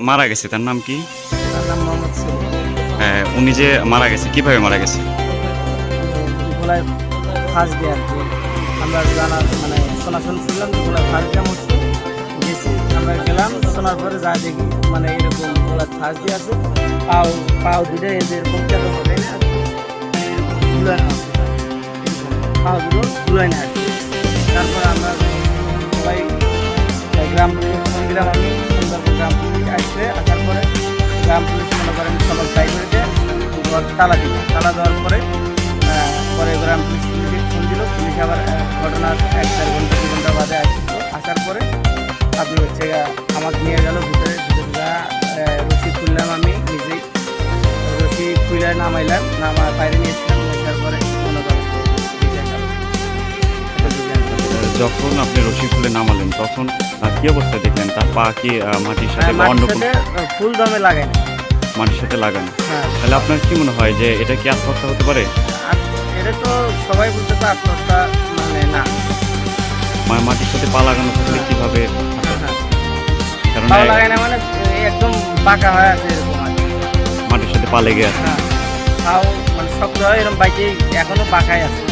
মারা গেছে তার নাম কি? তার নাম মোহাম্মদ সেলিম। উনি যে মারা গেছে কিভাবে মারা গেছে? গলায় ফাঁস দিয়ে আর কি আমরা জানা মানে শোনা শুনছিলাম যে গলায় ফাঁস দেওয়া হচ্ছে। গেছি আমরা গেলাম, শোনার পরে যা দেখি মানে এরকম গলায় ফাঁস দিয়ে আছে, পাও পাও দুটো এরকম কেন হবে না, ঝুলানো আছে, পাও দুটো ঝুলাই না আর কি। তারপরে আমরা সবাই গ্রাম পুলিশ ফোন দিলাম, আমি সুন্দরপুর গ্রাম পুলিশ আসবে, আসার পরে গ্রাম পুলিশ মনে করেন সবাই ট্রাই করে দিয়ে তালা দিল। তালা দেওয়ার পরে পরে গ্রাম পুলিশ ফোন দিল, পুলিশ আবার ঘটনার 1-4 ঘন্টা 2 ঘন্টা বাদে আসলো। আসার পরে আপনি হচ্ছে আমাকে নিয়ে গেল ভিতরে, রশি খুললাম, আমি নিজেই রশি খুলে নামাইলাম, বাইরে নিয়েছিলাম, আসার পরে মনে করেন যখন আপনি রশি খুলে নামালেন তখন কি অবস্থা দেখলেন? তার পা কি মাটির সাথে বা অন্য কোনো ফুল দমে লাগাই না, মাটির সাথে লাগানো? হ্যাঁ। তাহলে আপনার কি মনে হয় যে এটা কি আত্মহত্যা হতে পারে? এটা তো সবাই বলতে তো আত্মহত্যা মানে না, মাটির সাথে পা লাগানো থাকলে কিভাবে? কারণ ভালো লাগে না মানে একদম বাঁকা হয়ে আছে এরকম আর কি। মাটির সাথে পা লেগে আছে। হ্যাঁ, তাও মানে শক্ত হয় এরকম বাইকে এখনো বাঁকাই আছে।